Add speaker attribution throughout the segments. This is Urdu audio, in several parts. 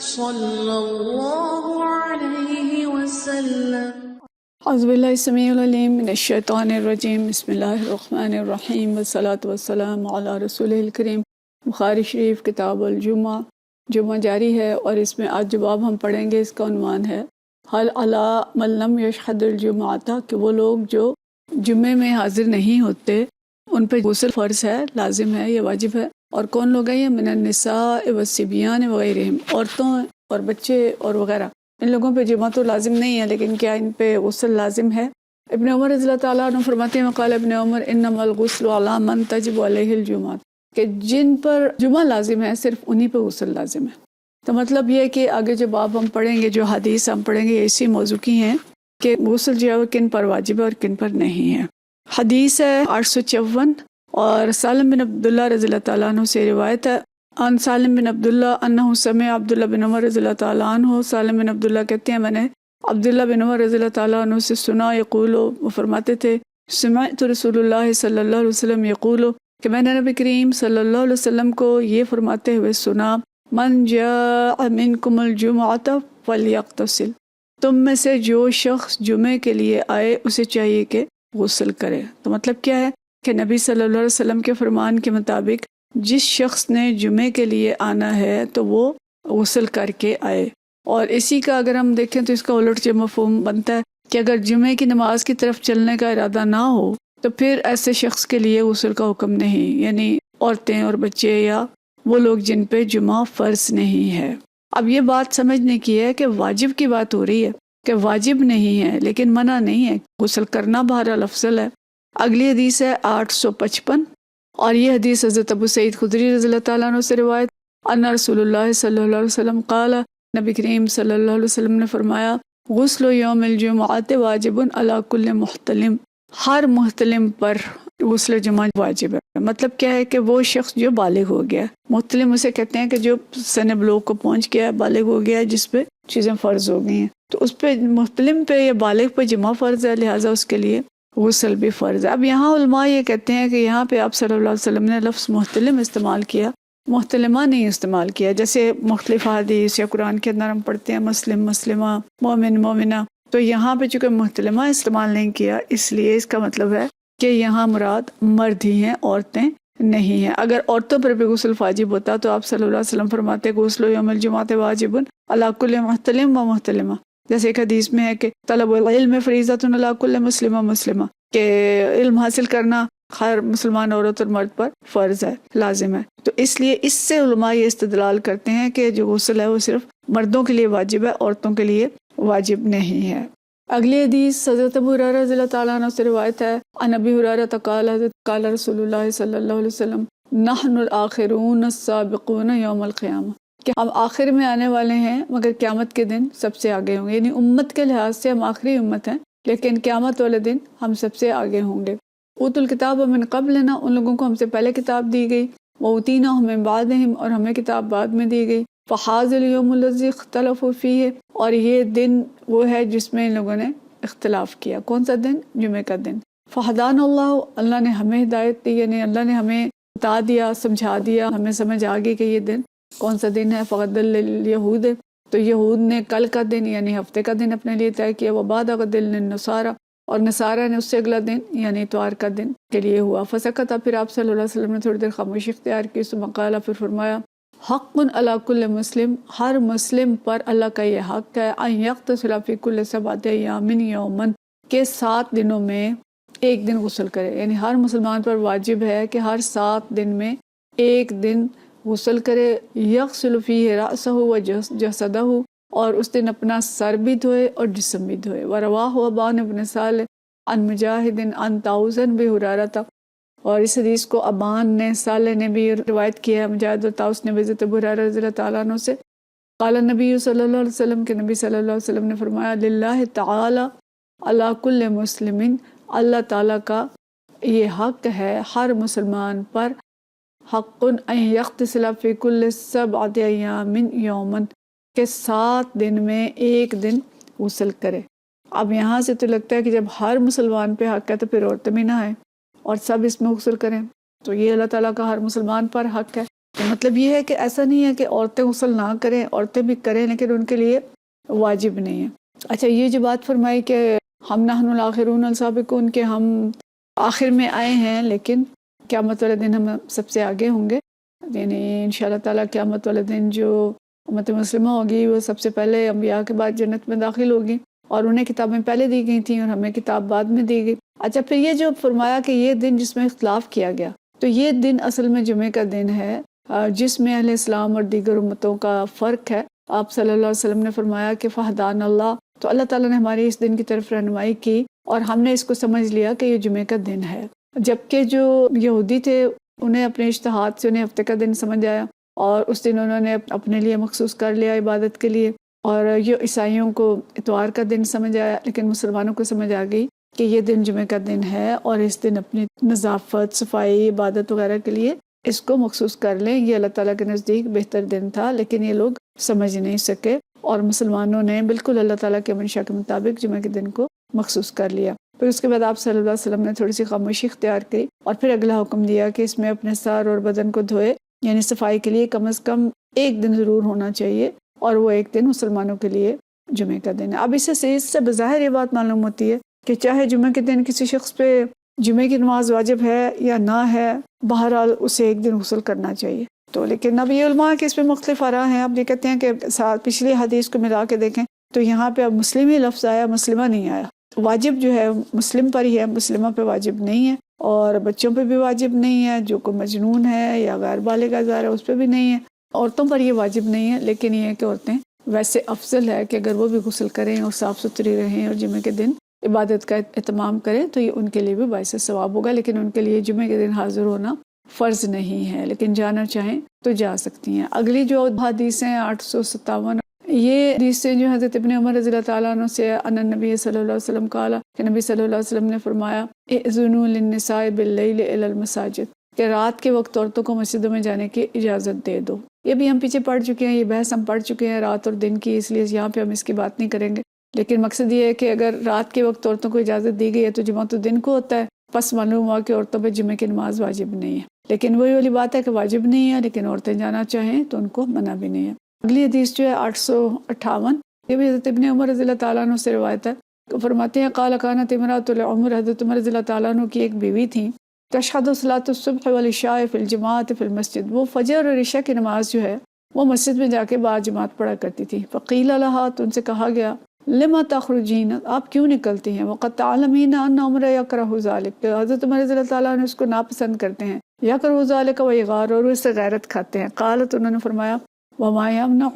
Speaker 1: صلی اللہ علیہ وسلم۔
Speaker 2: اعوذ باللہ السمیع العلیم من الشیطان الرجیم، بسم اللہ الرحمن الرحیم، والصلاة والسلام علی رسول الکریم۔ بخاری شریف کتاب الجمعہ، جمعہ جاری ہے اور اس میں آج جو باب ہم پڑھیں گے اس کا عنوان ہے حل علی من لم یشہد الجمعۃ، کہ وہ لوگ جو جمعے میں حاضر نہیں ہوتے ان پہ غسل فرض ہے، لازم ہے، یہ واجب ہے۔ اور کون لوگ ہیں یہ؟ من النساء والصبیان وغیرہم، عورتوں اور بچے اور وغیرہ، ان لوگوں پہ جمعہ تو لازم نہیں ہے لیکن کیا ان پہ غسل لازم ہے؟ ابن عمر رضی اللہ تعالیٰ عنہ فرماتے ہیں وقال ابن عمر انما الغسل علی من تجب علیہ الجمعہ، کہ جن پر جمعہ لازم ہے صرف انہی پہ غسل لازم ہے۔ تو مطلب یہ کہ آگے جو باب ہم پڑھیں گے، جو حدیث ہم پڑھیں گے، اسی موضوع کی ہیں کہ غسل جو ہے وہ کن پر واجب ہے اور کن پر نہیں ہے۔ حدیث ہے 854 اور سالم بن عبداللہ رضی اللہ تعالیٰ عنہ سے روایت ہے، ان سالم بن عبداللہ انہ سمع عبداللہ بن عمر رضی اللہ تعالیٰ عنہ، سالم بن عبداللہ کہتے ہیں میں نے عبداللہ بن عمر رضی اللہ تعالیٰ عنہ سے سنا، یقول، وہ فرماتے تھے سمعت رسول اللہ صلی اللہ علیہ وسلم یقول، کہ میں نے نبی کریم صلی اللہ علیہ وسلم کو یہ فرماتے ہوئے سنا، من جاء منکم الجمعۃ فلیغتسل، تم میں سے جو شخص جمعے کے لیے آئے اسے چاہیے کہ غسل کرے۔ تو مطلب کیا ہے کہ نبی صلی اللہ علیہ وسلم کے فرمان کے مطابق جس شخص نے جمعے کے لیے آنا ہے تو وہ غسل کر کے آئے۔ اور اسی کا اگر ہم دیکھیں تو اس کا الٹ جو مفہوم بنتا ہے کہ اگر جمعے کی نماز کی طرف چلنے کا ارادہ نہ ہو تو پھر ایسے شخص کے لیے غسل کا حکم نہیں، یعنی عورتیں اور بچے یا وہ لوگ جن پہ جمعہ فرض نہیں ہے۔ اب یہ بات سمجھنے کی ہے کہ واجب کی بات ہو رہی ہے کہ واجب نہیں ہے لیکن منع نہیں ہے، غسل کرنا بہرحال افضل ہے۔ اگلی حدیث ہے 855 اور یہ حدیث حضرت ابو سعید خدری رضی اللہ تعالیٰ عنہ سے روایت، ان رسول اللہ صلی اللہ علیہ وسلم قال، نبی کریم صلی اللہ علیہ وسلم نے فرمایا، غسل یوم الجمعۃ واجب علی کل محتلم، ہر محتلم پر غسل جمعہ واجب ہے۔ مطلب کیا ہے کہ وہ شخص جو بالغ ہو گیا، محتلم اسے کہتے ہیں کہ جو سن بلوغ کو پہنچ گیا ہے، بالغ ہو گیا ہے، جس پہ چیزیں فرض ہو گئی ہیں، تو اس پہ محتلم پہ یا بالغ پہ جمعہ فرض ہے، لہٰذا اس کے لیے غسل بھی فرض ہے۔ اب یہاں علماء یہ کہتے ہیں کہ یہاں پہ آپ صلی اللہ علیہ وسلم نے لفظ محتلم استعمال کیا، محتلمہ نہیں استعمال کیا، جیسے مختلف حدیث یا قرآن کے اندر ہم پڑھتے ہیں مسلم مسلمہ، مومن مومنہ، تو یہاں پہ چونکہ محتلمہ استعمال نہیں کیا اس لیے اس کا مطلب ہے کہ یہاں مراد مرد ہی ہیں، عورتیں نہیں ہیں۔ اگر عورتوں پر بھی غسل واجب ہوتا تو آپ صلی اللہ علیہ وسلم فرماتے غسل یوم الجمعۃ واجب علی کل محتلم و محتلمہ، جیسے ایک حدیث میں ہے کہ طلب العلم فریضۃ علی کل مسلم و مسلمہ، کہ علم حاصل کرنا ہر مسلمان عورت اور مرد پر فرض ہے، لازم ہے۔ تو اس لیے اس سے علماء یہ استدلال کرتے ہیں کہ جو غسل ہے وہ صرف مردوں کے لیے واجب ہے، عورتوں کے لیے واجب نہیں ہے۔ اگلی حدیث حضرت ابو ہریرہ رضی اللہ تعالیٰ عنہ سے روایت ہے، عن ابی ہریرہ قال قال رسول اللہ صلی اللہ علیہ وسلم نحن الآخرون السابقون یوم القیامہ، کہ ہم آخر میں آنے والے ہیں مگر قیامت کے دن سب سے آگے ہوں گے، یعنی امت کے لحاظ سے ہم آخری امت ہیں لیکن قیامت والے دن ہم سب سے آگے ہوں گے۔ اوت الکتاب من قبلنا، ان لوگوں کو ہم سے پہلے کتاب دی گئی، وأوتینا من بعدہم، اور ہمیں کتاب بعد میں دی گئی، فہذا الیوم الذی اختلفوا فیہ، اور یہ دن وہ ہے جس میں ان لوگوں نے اختلاف کیا۔ کون سا دن؟ جمعے کا دن۔ فہدانا اللہ، اللہ نے ہمیں ہدایت دی، یعنی اللہ نے ہمیں بتا دیا، سمجھا دیا، ہمیں سمجھ آ گئی کہ یہ دن کون سا دن ہے۔ فغد الیہود، تو یہود نے کل کا دن یعنی ہفتے کا دن اپنے لیے طے کیا، وبعد غد للنصارى، اور نصارہ نے اس سے اگلا دن یعنی اتوار کا دن کے لیے ہوا۔ فسکت، پھر آپ صلی اللہ علیہ وسلم نے تھوڑی دیر خاموشی اختیار کی، ثم قال، پھر فرمایا، حق علی کل مسلم، ہر مسلم پر اللہ کا یہ حق ہے، ان یغتسل فی کل 7 ایام یوما، کہ 7 دنوں میں ایک دن غسل کرے، یعنی ہر مسلمان پر واجب ہے کہ ہر 7 دن میں ایک دن غسل کرے، یغسل فیہ رأسہ و جسدہ، اور اس دن اپنا سر بھی دھوئے اور جسم بھی دھوئے۔ وَرَوَاهُ ابان ابن صالح عن مجاہد عن طاؤس بحرارۃ، اور اس حدیث کو ابان نے، صالح نے بھی روایت کیا ہے، مجاہد اور طاؤس نے حضرت ابو ہریرہ رضی اللہ تعالیٰ عنہ سے، قال النبی صلی اللہ علیہ وسلم، کہ نبی صلی اللہ علیہ وسلم نے فرمایا، للہ تعالی علی کل مسلم، اللہ تعالیٰ کا یہ حق ہے ہر مسلمان پر، حق ان یغتسل فی کل 7 ایام یوما، کہ 7 دن میں ایک دن غسل کرے۔ اب یہاں سے تو لگتا ہے کہ جب ہر مسلمان پہ حق ہے تو پھر عورتیں بھی نہ آئیں اور سب اس میں غسل کریں، تو یہ اللہ تعالیٰ کا ہر مسلمان پر حق ہے۔ تو مطلب یہ ہے کہ ایسا نہیں ہے کہ عورتیں غسل نہ کریں، عورتیں بھی کریں لیکن ان کے لیے واجب نہیں ہے۔ اچھا، یہ جو بات فرمائی کہ ہم نحن الاخرون السابقون، کہ ہم آخر میں آئے ہیں لیکن قیامت والے دن ہم سب سے آگے ہوں گے، یعنی انشاءاللہ تعالیٰ قیامت والے دن جو امت مسلمہ ہوگی وہ سب سے پہلے انبیاء کے بعد جنت میں داخل ہوگی، اور انہیں کتابیں پہلے دی گئی تھیں اور ہمیں کتاب بعد میں دی گئی۔ اچھا، پھر یہ جو فرمایا کہ یہ دن جس میں اختلاف کیا گیا، تو یہ دن اصل میں جمعے کا دن ہے جس میں اہل اسلام اور دیگر امتوں کا فرق ہے۔ آپ صلی اللہ علیہ وسلم نے فرمایا کہ فہدان اللہ، تو اللہ تعالیٰ نے ہماری اس دن کی طرف رہنمائی کی اور ہم نے اس کو سمجھ لیا کہ یہ جمعے کا دن ہے، جبکہ جو یہودی تھے انہیں اپنے اجتہاد سے انہیں ہفتے کا دن سمجھ آیا اور اس دن انہوں نے اپنے لیے مخصوص کر لیا عبادت کے لیے، اور یہ عیسائیوں کو اتوار کا دن سمجھ آیا، لیکن مسلمانوں کو سمجھ آ گئی کہ یہ دن جمعے کا دن ہے اور اس دن اپنی نظافت، صفائی، عبادت وغیرہ کے لیے اس کو مخصوص کر لیں۔ یہ اللہ تعالیٰ کے نزدیک بہتر دن تھا، لیکن یہ لوگ سمجھ نہیں سکے اور مسلمانوں نے بالکل اللہ تعالیٰ کے منشا کے مطابق جمعے کے دن کو مخصوص کر لیا۔ پھر اس کے بعد آپ صلی اللہ علیہ وسلم نے تھوڑی سی خاموشی اختیار کی اور پھر اگلا حکم دیا کہ اس میں اپنے سر اور بدن کو دھوئے، یعنی صفائی کے لیے کم از کم ایک دن ضرور ہونا چاہیے، اور وہ ایک دن مسلمانوں کے لیے جمعے کا دن ہے۔ اب اس سے بظاہر یہ بات معلوم ہوتی ہے کہ چاہے جمعے کے دن کسی شخص پہ جمعے کی نماز واجب ہے یا نہ ہے، بہرحال اسے ایک دن غسل کرنا چاہیے۔ تو لیکن اب یہ علماء کے اس پہ مختلف آراء ہیں۔ اب یہ کہتے ہیں کہ پچھلی حدیث کو ملا کے دیکھیں تو یہاں پہ اب مسلم ہی لفظ آیا، مسلمہ نہیں آیا۔ واجب جو ہے مسلم پر ہی ہے، مسلمہ پہ واجب نہیں ہے، اور بچوں پہ بھی واجب نہیں ہے، جو کوئی مجنون ہے یا غیر بالغ زار ہے اس پہ بھی نہیں ہے، عورتوں پر یہ واجب نہیں ہے۔ لیکن یہ ہے کہ عورتیں ویسے افضل ہے کہ اگر وہ بھی غسل کریں اور صاف ستھری رہیں اور جمعے کے دن عبادت کا اہتمام کریں تو یہ ان کے لیے بھی باعث ثواب ہوگا، لیکن ان کے لیے جمعے کے دن حاضر ہونا فرض نہیں ہے، لیکن جانا چاہیں تو جا سکتی ہیں۔ اگلی جو حدیث ہیں 857، یہ حدیثیں جو حضرت ابن عمر رضی اللہ تعالیٰ عنہ سے ان النبی صلی اللہ علیہ وسلم قال، کہ نبی صلی اللہ علیہ وسلم نے فرمایا اذنوا للنساء باللیل الی المساجد، کہ رات کے وقت عورتوں کو مسجدوں میں جانے کی اجازت دے دو۔ یہ بھی ہم پیچھے پڑھ چکے ہیں، یہ بحث ہم پڑھ چکے ہیں رات اور دن کی، اس لیے یہاں پہ ہم اس کی بات نہیں کریں گے، لیکن مقصد یہ ہے کہ اگر رات کے وقت عورتوں کو اجازت دی گئی ہے تو جمعہ تو دن کو ہوتا ہے، پس معلوم ہوا کہ عورتوں پہ جمعے کی نماز واجب نہیں ہے، لیکن وہی والی بات ہے کہ واجب نہیں ہے لیکن عورتیں جانا چاہیں تو ان کو منع بھی نہیں ہے۔ اگلی حدیث جو ہے 858، یہ بھی حضرت ابن عمر رضی اللہ تعالیٰ عنہ سے روایت ہے، فرماتے ہیں قال کانت امرأۃ العمر، حضرت عمر رضی اللہ تعالیٰ عنہ کی ایک بیوی تھی، تشہد صلاۃ الصبح والعشاء فی الجماعۃ فی المسجد، وہ فجر اور عشاء کی نماز جو ہے وہ مسجد میں جا کے با جماعت پڑھا کرتی تھی۔ فقیل لها، تو ان سے کہا گیا لما تخرجین، آپ کیوں نکلتی ہیں، وقد تعلمین ان عمر یکرہ ذلک، کہ حضرت عمر رضی اللہ تعالیٰ عنہ اس کو ناپسند کرتے ہیں، یکرہ ذلک ویغار، اور اس سے غیرت کھاتے ہیں۔ قالت، انہوں نے فرمایا وما یمنع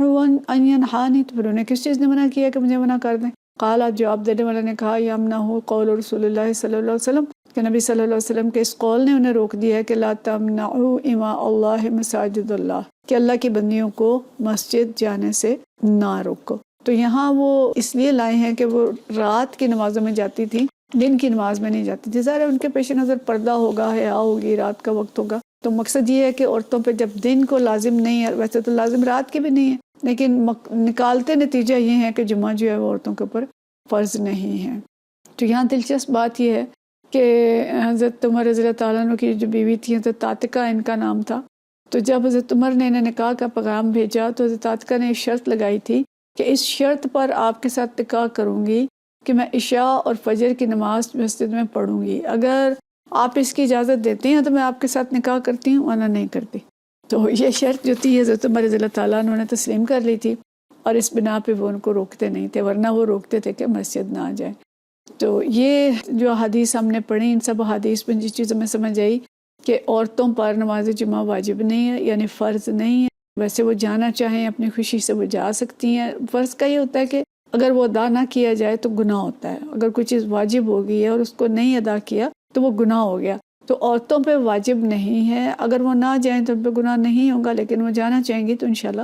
Speaker 2: ان ینہانی، تو پھر انہیں کس چیز نے منع کیا کہ مجھے منع کر دیں؟ قال، جواب دینے والے نے کہا یمنع قول رسول اللہ صلی اللہ علیہ وسلم، کہ نبی صلی اللہ علیہ وسلم کے اس قول نے انہیں روک دیا ہے کہ لا تمنعوا اماء اللہ مساجد اللہ، کہ اللہ کی بندیوں کو مسجد جانے سے نہ روکو۔ تو یہاں وہ اس لیے لائے ہیں کہ وہ رات کی نمازوں میں جاتی تھی، دن کی نماز میں نہیں جاتی تھی۔ ظاہر ہے ان کے پیش نظر پردہ ہوگا، حیا ہوگی، رات کا وقت ہوگا، تو مقصد یہ ہے کہ عورتوں پہ جب دن کو لازم نہیں ہے، ویسے تو لازم رات کے بھی نہیں ہے، لیکن نکالتے نتیجہ یہ ہے کہ جمعہ جو ہے وہ عورتوں کے اوپر فرض نہیں ہے۔ تو یہاں دلچسپ بات یہ ہے کہ حضرت عمر رضی اللہ تعالیٰ عنہ کی جو بیوی تھی حضرت عاتکہ ان کا نام تھا، تو جب حضرت عمر نے انہیں نکاح کا پیغام بھیجا تو حضرت عاتکہ نے ایک شرط لگائی تھی کہ اس شرط پر آپ کے ساتھ نکاح کروں گی کہ میں عشاء اور فجر کی نماز مسجد میں پڑھوں گی، اگر آپ اس کی اجازت دیتے ہیں تو میں آپ کے ساتھ نکاح کرتی ہوں ورنہ نہیں کرتی۔ تو یہ شرط جو تھی حضرت عمر رضی اللہ تعالیٰ عنہ نے تسلیم کر لی تھی، اور اس بنا پہ وہ ان کو روکتے نہیں تھے، ورنہ وہ روکتے تھے کہ مسجد نہ جائیں۔ تو یہ جو حدیث ہم نے پڑھی، ان سب حدیث میں جس چیز ہمیں سمجھ آئی کہ عورتوں پر نماز جمعہ واجب نہیں ہے، یعنی فرض نہیں ہے، ویسے وہ جانا چاہیں اپنی خوشی سے وہ جا سکتی ہیں۔ فرض کا یہ ہوتا ہے کہ اگر وہ ادا نہ کیا جائے تو گناہ ہوتا ہے، اگر کوئی چیز واجب ہو گئی ہے اور اس کو نہیں ادا کیا تو وہ گناہ ہو گیا۔ تو عورتوں پہ واجب نہیں ہے، اگر وہ نہ جائیں تو ان پہ گناہ نہیں ہوگا، لیکن وہ جانا چاہیں گی تو انشاءاللہ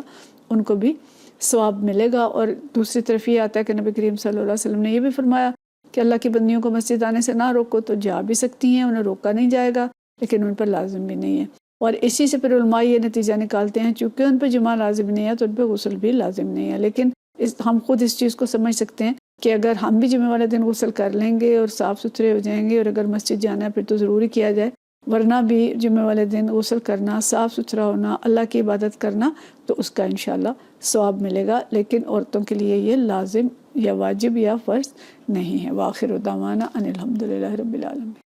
Speaker 2: ان کو بھی ثواب ملے گا۔ اور دوسری طرف یہ آتا ہے کہ نبی کریم صلی اللہ علیہ وسلم نے یہ بھی فرمایا کہ اللہ کی بندیوں کو مسجد آنے سے نہ روکو، تو جا بھی سکتی ہیں، انہیں روکا نہیں جائے گا، لیکن ان پر لازم بھی نہیں ہے۔ اور اسی سے پھر علماء یہ نتیجہ نکالتے ہیں چونکہ ان پہ جمعہ لازم نہیں ہے تو ان پہ غسل بھی لازم نہیں ہے، لیکن ہم خود اس چیز کو سمجھ سکتے ہیں کہ اگر ہم بھی جمعہ والے دن غسل کر لیں گے اور صاف ستھرے ہو جائیں گے، اور اگر مسجد جانا ہے پھر تو ضروری کیا جائے، ورنہ بھی جمعہ والے دن غسل کرنا، صاف ستھرا ہونا، اللہ کی عبادت کرنا، تو اس کا انشاءاللہ ثواب ملے گا، لیکن عورتوں کے لیے یہ لازم یا واجب یا فرض نہیں ہے۔ وآخر دعوانا ان الحمدللہ رب العالمین۔